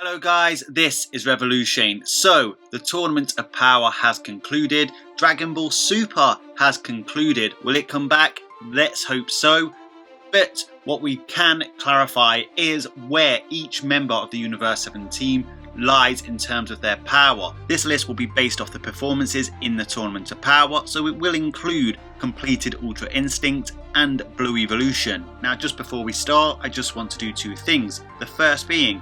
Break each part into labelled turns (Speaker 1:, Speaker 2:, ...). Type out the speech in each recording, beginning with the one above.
Speaker 1: Hello guys, this is Revolution. So, the Tournament of Power has concluded. Dragon Ball Super has concluded. Will it come back? Let's hope so. But what we can clarify is where each member of the Universe 7 team lies in terms of their power. This list will be based off the performances in the Tournament of Power, so it will include completed Ultra Instinct and Blue Evolution. Now just before we start, I just want to do two things. The first being,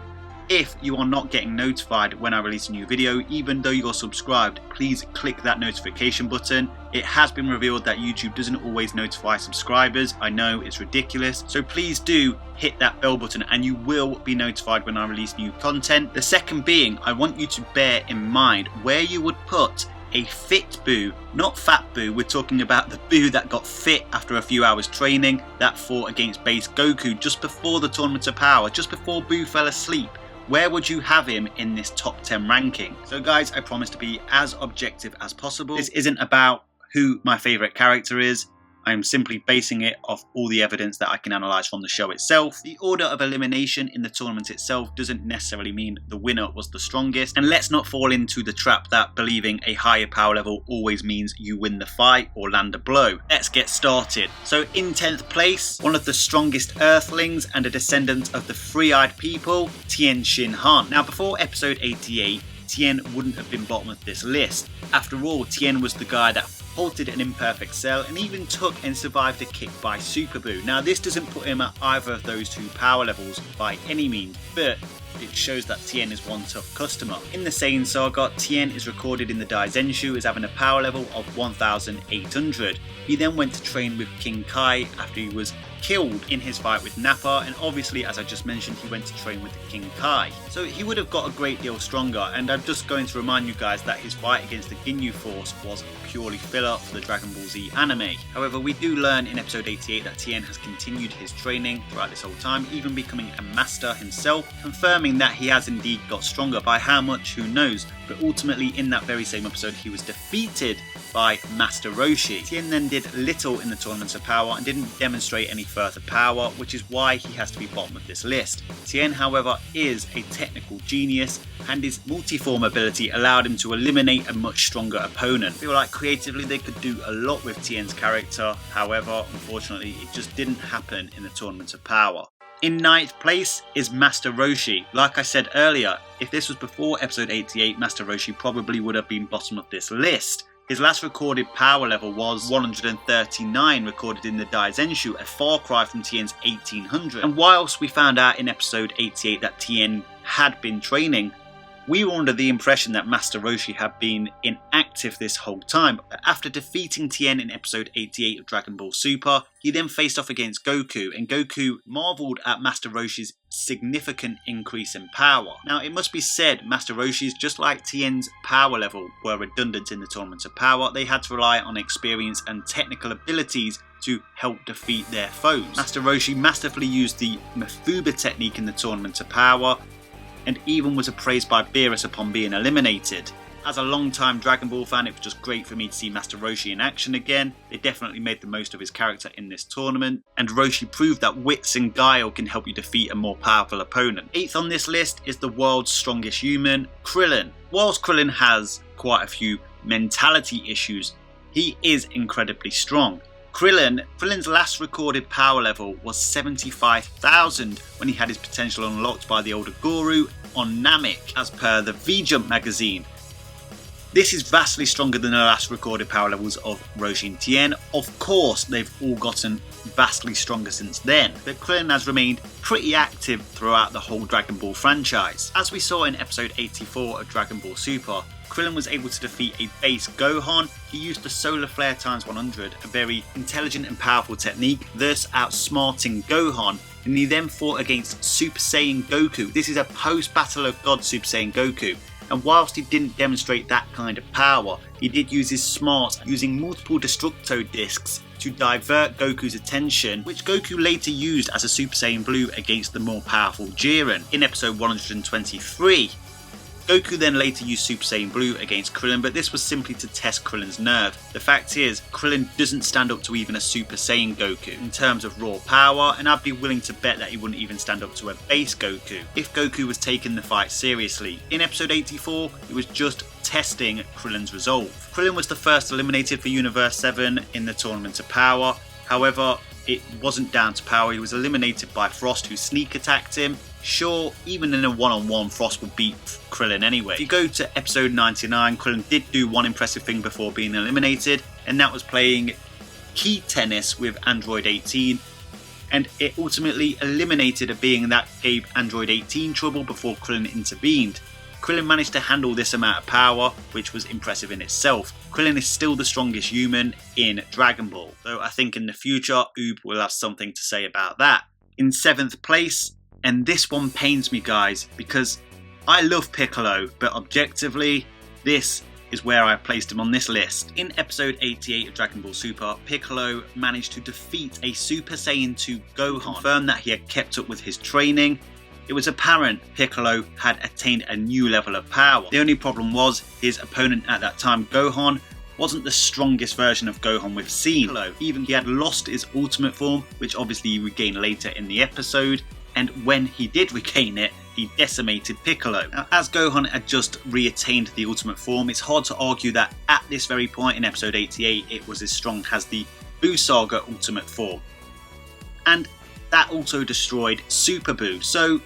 Speaker 1: if you are not getting notified when I release a new video, even though you're subscribed, please click that notification button. It has been revealed that YouTube doesn't always notify subscribers. I know it's ridiculous. So please do hit that bell button and you will be notified when I release new content. The second being, I want you to bear in mind where you would put a fit Boo, not fat Boo. We're talking about the Boo that got fit after a few hours training, that fought against base Goku just before the Tournament of Power, just before Boo fell asleep. Where would you have him in this top 10 ranking? So guys, I promise to be as objective as possible. This isn't about who my favourite character is. I'm simply basing it off all the evidence that I can analyse from the show itself. The order of elimination in the tournament itself doesn't necessarily mean the winner was the strongest. And let's not fall into the trap that believing a higher power level always means you win the fight or land a blow. Let's get started. So in 10th place, one of the strongest Earthlings and a descendant of the Three-Eyed People, Tian Han. Now before episode 88, Tian wouldn't have been bottom of this list. After all, Tian was the guy that halted an imperfect cell and even took and survived a kick by Super Boo. Now this doesn't put him at either of those two power levels by any means, but it shows that Tian is one tough customer. In the Saiyan saga, Tian is recorded in the Daizenshu as having a power level of 1800. He then went to train with King Kai after he was killed in his fight with Nappa, and obviously, as I just mentioned, he went to train with King Kai. So he would have got a great deal stronger, and I'm just going to remind you guys that his fight against the Ginyu Force was purely filler for the Dragon Ball Z anime. However, we do learn in episode 88 that Tian has continued his training throughout this whole time, even becoming a master himself, confirming that he has indeed got stronger. By how much, who knows, but ultimately in that very same episode he was defeated by Master Roshi. Tian then did little in the Tournament of Power and didn't demonstrate any further power, which is why he has to be bottom of this list. Tian, however, is a technical genius, and his multi-form ability allowed him to eliminate a much stronger opponent. I feel like creatively they could do a lot with Tian's character, however, unfortunately it just didn't happen in the Tournament of Power. In 9th place is Master Roshi. Like I said earlier, if this was before episode 88, Master Roshi probably would have been bottom of this list. His last recorded power level was 139, recorded in the Daizenshu, a far cry from Tian's 1800. And whilst we found out in episode 88 that Tian had been training, we were under the impression that Master Roshi had been inactive this whole time. After defeating Tian in episode 88 of Dragon Ball Super, he then faced off against Goku, and Goku marvelled at Master Roshi's significant increase in power. Now it must be said, Master Roshi's, just like Tian's power level, were redundant in the Tournament of Power. They had to rely on experience and technical abilities to help defeat their foes. Master Roshi masterfully used the Mafuba technique in the Tournament of Power, and even was appraised by Beerus upon being eliminated. As a long-time Dragon Ball fan, it was just great for me to see Master Roshi in action again. They definitely made the most of his character in this tournament, and Roshi proved that wits and guile can help you defeat a more powerful opponent. 8th on this list is the world's strongest human, Krillin. Whilst Krillin has quite a few mentality issues, he is incredibly strong. Krillin's last recorded power level was 75,000 when he had his potential unlocked by the older Guru on Namek, as per the V-Jump magazine. This is vastly stronger than the last recorded power levels of Roshi and Tian. Of course, they've all gotten vastly stronger since then, but Krillin has remained pretty active throughout the whole Dragon Ball franchise. As we saw in episode 84 of Dragon Ball Super, Krillin was able to defeat a base Gohan. He used the Solar Flare times 100, a very intelligent and powerful technique, thus outsmarting Gohan, and he then fought against Super Saiyan Goku. This is a post-Battle of God Super Saiyan Goku, and whilst he didn't demonstrate that kind of power, he did use his smarts, using multiple Destructo discs to divert Goku's attention, which Goku later used as a Super Saiyan Blue against the more powerful Jiren. In episode 123, Goku then later used Super Saiyan Blue against Krillin, but this was simply to test Krillin's nerve. The fact is, Krillin doesn't stand up to even a Super Saiyan Goku in terms of raw power, and I'd be willing to bet that he wouldn't even stand up to a base Goku if Goku was taking the fight seriously. In episode 84, it was just testing Krillin's resolve. Krillin was the first eliminated for Universe 7 in the Tournament of Power. However, it wasn't down to power, he was eliminated by Frost, who sneak attacked him. Sure, even in a one-on-one, Frost would beat Krillin anyway. If you go to episode 99, Krillin did do one impressive thing before being eliminated, and that was playing key tennis with Android 18, and it ultimately eliminated a being that gave Android 18 trouble before Krillin intervened. Krillin managed to handle this amount of power, which was impressive in itself. Krillin is still the strongest human in Dragon Ball, though I think in the future Oob will have something to say about that. In 7th place, and this one pains me guys, because I love Piccolo, but objectively, this is where I placed him on this list. In episode 88 of Dragon Ball Super, Piccolo managed to defeat a Super Saiyan 2 Gohan, confirmed that he had kept up with his training. It was apparent Piccolo had attained a new level of power. The only problem was his opponent at that time, Gohan, wasn't the strongest version of Gohan we've seen. Even he had lost his ultimate form, which obviously he regained later in the episode, and when he did regain it, he decimated Piccolo. Now, as Gohan had just re-attained the ultimate form, it's hard to argue that at this very point in episode 88 it was as strong as the Buu Saga ultimate form. And that also destroyed Super Buu, so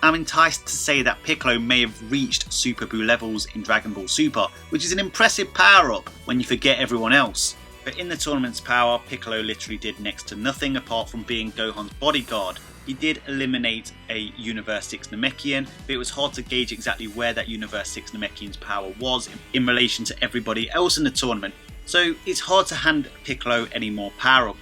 Speaker 1: I'm enticed to say that Piccolo may have reached Super Buu levels in Dragon Ball Super, which is an impressive power-up when you forget everyone else. But in the tournament's power, Piccolo literally did next to nothing apart from being Gohan's bodyguard. He did eliminate a Universe 6 Namekian, but it was hard to gauge exactly where that Universe 6 Namekian's power was in relation to everybody else in the tournament, so it's hard to hand Piccolo any more power-up.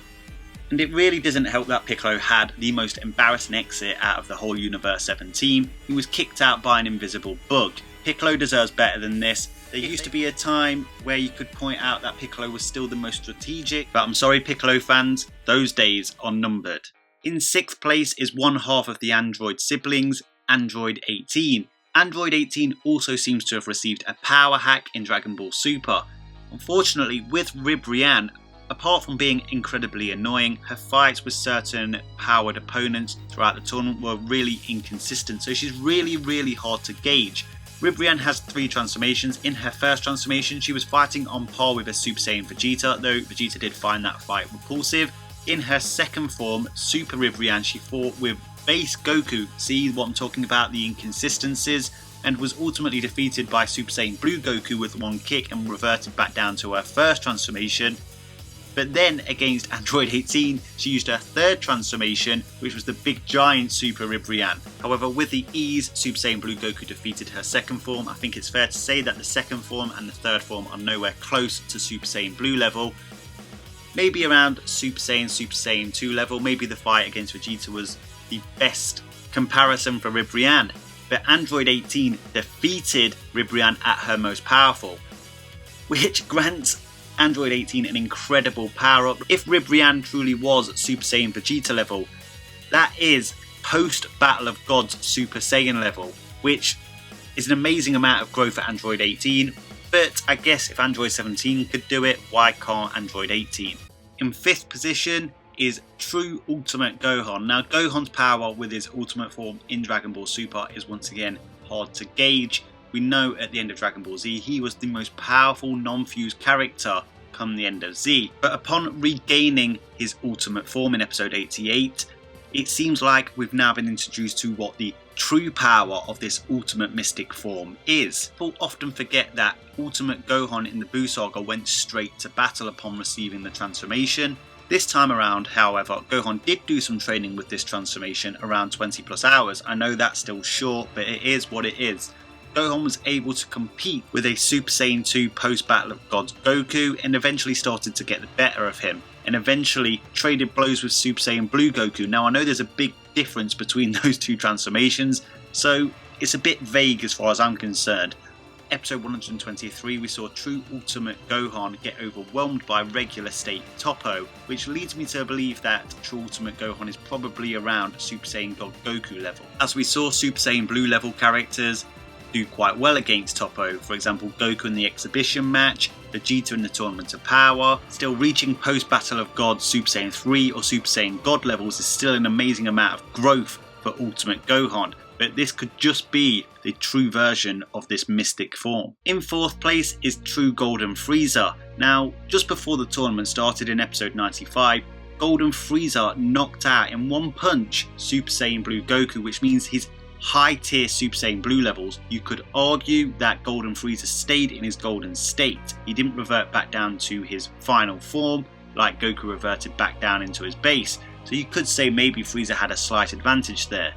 Speaker 1: And it really doesn't help that Piccolo had the most embarrassing exit out of the whole Universe 7 team. He was kicked out by an invisible bug. Piccolo deserves better than this. There used to be a time where you could point out that Piccolo was still the most strategic, but I'm sorry Piccolo fans, those days are numbered. In 6th place is one half of the Android siblings, Android 18. Android 18 also seems to have received a power hack in Dragon Ball Super. Unfortunately, with Ribrianne, apart from being incredibly annoying, her fights with certain powered opponents throughout the tournament were really inconsistent, so she's really hard to gauge. Ribrianne has 3 transformations. In her first transformation, she was fighting on par with a Super Saiyan Vegeta, though Vegeta did find that fight repulsive. In her second form, Super Ribrianne, she fought with base Goku, see what I'm talking about, the inconsistencies, and was ultimately defeated by Super Saiyan Blue Goku with one kick and reverted back down to her first transformation. But then against Android 18, she used her third transformation, which was the big giant Super Ribrianne. However, with the ease Super Saiyan Blue Goku defeated her second form, I think it's fair to say that the second form and the third form are nowhere close to Super Saiyan Blue level. Maybe around Super Saiyan 2 level, maybe the fight against Vegeta was the best comparison for Ribrianne. But Android 18 defeated Ribrianne at her most powerful, which grants Android 18 an incredible power-up. If Ribrianne truly was Super Saiyan Vegeta level, that is post Battle of Gods Super Saiyan level, which is an amazing amount of growth for Android 18, but I guess if Android 17 could do it, why can't Android 18? In 5th position is True Ultimate Gohan. Now Gohan's power with his ultimate form in Dragon Ball Super is once again hard to gauge. We know at the end of Dragon Ball Z he was the most powerful non-fused character come the end of Z, but upon regaining his ultimate form in episode 88, it seems like we've now been introduced to what the true power of this ultimate mystic form is. People often forget that Ultimate Gohan in the Buu Saga went straight to battle upon receiving the transformation. This time around, however, Gohan did do some training with this transformation around 20 plus hours. I know that's still short, but it is what it is. Gohan was able to compete with a Super Saiyan 2 post-Battle of Gods Goku and eventually started to get the better of him, and eventually traded blows with Super Saiyan Blue Goku. Now I know there's a big difference between those two transformations, so it's a bit vague as far as I'm concerned. Episode 123 we saw True Ultimate Gohan get overwhelmed by regular state Toppo, which leads me to believe that True Ultimate Gohan is probably around Super Saiyan God Goku level. As we saw Super Saiyan Blue level characters, do quite well against Toppo. For example, Goku in the exhibition match, Vegeta in the Tournament of Power. Still, reaching post-Battle of Gods Super Saiyan 3 or Super Saiyan God levels is still an amazing amount of growth for Ultimate Gohan, but this could just be the true version of this mystic form. In 4th place is True Golden Frieza. Now, just before the tournament started in episode 95, Golden Frieza knocked out in one punch Super Saiyan Blue Goku, which means his high tier Super Saiyan Blue levels. You could argue that Golden Frieza stayed in his golden state. He didn't revert back down to his final form like Goku reverted back down into his base, so you could say maybe Frieza had a slight advantage there.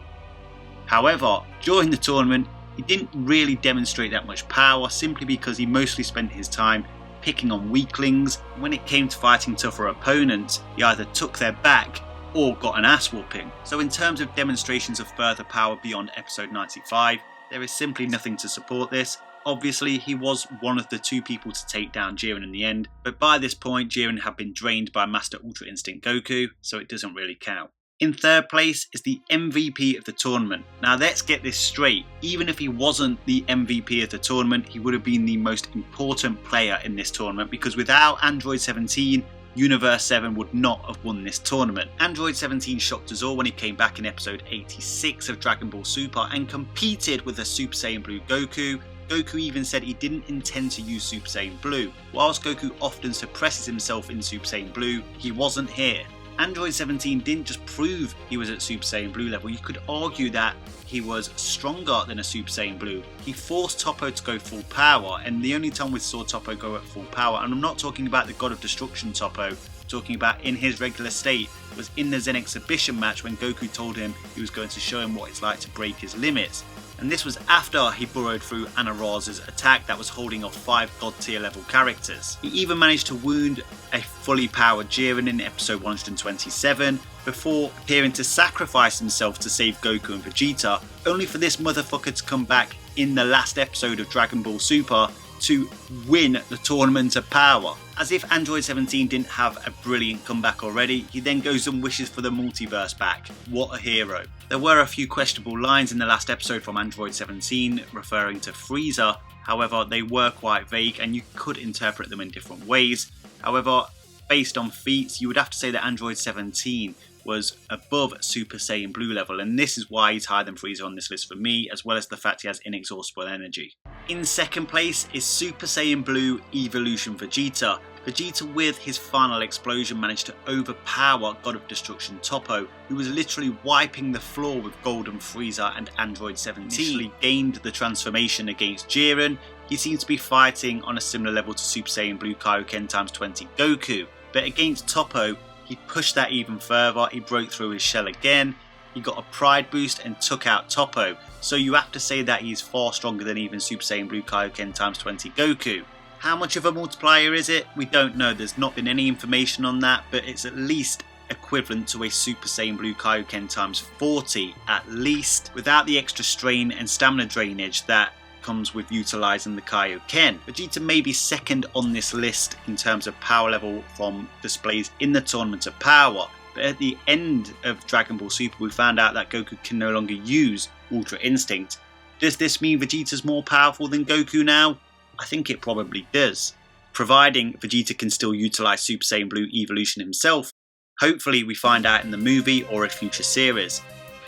Speaker 1: However, during the tournament he didn't really demonstrate that much power, simply because he mostly spent his time picking on weaklings. When it came to fighting tougher opponents, he either took their back or got an ass whooping. So in terms of demonstrations of further power beyond episode 95, there is simply nothing to support this. Obviously, he was one of the 2 people to take down Jiren in the end, but by this point Jiren had been drained by Master Ultra Instinct Goku, so it doesn't really count. In 3rd place is the MVP of the tournament. Now let's get this straight, even if he wasn't the MVP of the tournament, he would have been the most important player in this tournament, because without Android 17, Universe 7 would not have won this tournament. Android 17 shocked us all when he came back in episode 86 of Dragon Ball Super and competed with a Super Saiyan Blue Goku. Goku even said he didn't intend to use Super Saiyan Blue. Whilst Goku often suppresses himself in Super Saiyan Blue, he wasn't here. Android 17 didn't just prove he was at Super Saiyan Blue level, you could argue that he was stronger than a Super Saiyan Blue. He forced Toppo to go full power, and the only time we saw Toppo go at full power, and I'm not talking about the God of Destruction Toppo, I'm talking about in his regular state, was in the Zen exhibition match when Goku told him he was going to show him what it's like to break his limits. And this was after he burrowed through Anaraz's attack that was holding off 5 god tier level characters. He even managed to wound a fully powered Jiren in episode 127 before appearing to sacrifice himself to save Goku and Vegeta, only for this motherfucker to come back in the last episode of Dragon Ball Super to win the Tournament of Power. As if Android 17 didn't have a brilliant comeback already, he then goes and wishes for the multiverse back. What a hero. There were a few questionable lines in the last episode from Android 17 referring to Frieza, however they were quite vague and you could interpret them in different ways. However, based on feats, you would have to say that Android 17 was above Super Saiyan Blue level, and this is why he's higher than Frieza on this list for me, as well as the fact he has inexhaustible energy. In 2nd place is Super Saiyan Blue Evolution Vegeta. Vegeta, with his final explosion, managed to overpower God of Destruction Toppo, who was literally wiping the floor with Golden Frieza and Android 17. Initially gained the transformation against Jiren, he seems to be fighting on a similar level to Super Saiyan Blue Kaioken x20 Goku, but against Toppo, he pushed that even further. He broke through his shell again, he got a pride boost and took out Toppo, so you have to say that he's far stronger than even Super Saiyan Blue Kaioken x20 Goku. How much of a multiplier is it? We don't know, there's not been any information on that, but it's at least equivalent to a Super Saiyan Blue Kaioken x40 at least, without the extra strain and stamina drainage that comes with utilising the Kaioken. Vegeta may be 2nd on this list in terms of power level from displays in the Tournament of Power, but at the end of Dragon Ball Super we found out that Goku can no longer use Ultra Instinct. Does this mean Vegeta's more powerful than Goku now? I think it probably does, providing Vegeta can still utilise Super Saiyan Blue Evolution himself. Hopefully we find out in the movie or a future series.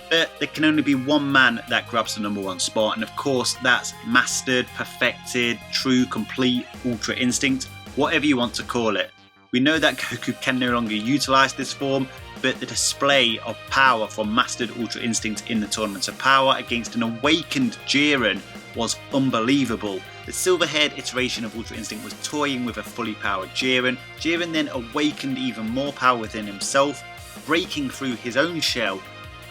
Speaker 1: But there can only be one man that grabs the #1 spot, and of course that's mastered, perfected, true, complete Ultra Instinct, whatever you want to call it. We know that Goku can no longer utilise this form, but the display of power from mastered Ultra Instinct in the Tournament of Power against an awakened Jiren was unbelievable. The silver-haired iteration of Ultra Instinct was toying with a fully powered Jiren. Jiren then awakened even more power within himself, breaking through his own shell,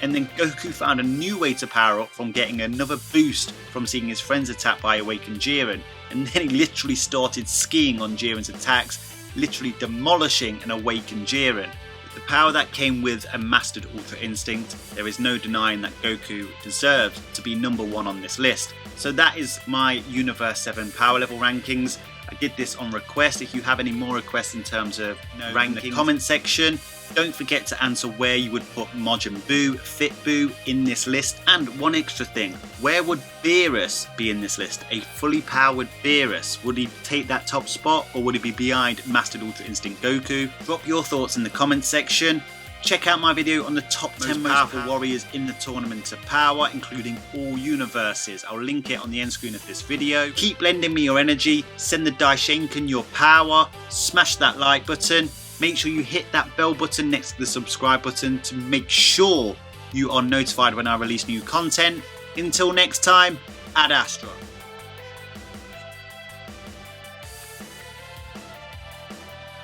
Speaker 1: and then Goku found a new way to power up from getting another boost from seeing his friends attacked by awakened Jiren, and then he literally started skiing on Jiren's attacks, literally demolishing an awakened Jiren. With the power that came with a mastered Ultra Instinct, there is no denying that Goku deserved to be #1 on this list. So that is my Universe 7 power level rankings. I did this on request. If you have any more requests in terms of ranking, in the comment section. Don't forget to answer where you would put Majin Buu, Fit Buu in this list. And one extra thing, where would Beerus be in this list? A fully powered Beerus. Would he take that top spot, or would he be behind Mastered Ultra Instinct Goku? Drop your thoughts in the comment section. Check out my video on the top 10 most powerful warriors in the Tournament of Power, including all universes. I'll link it on the end screen of this video. Keep lending me your energy, send the Daishinkan your power, smash that like button. Make sure you hit that bell button next to the subscribe button to make sure you are notified when I release new content. Until next time, Ad Astra.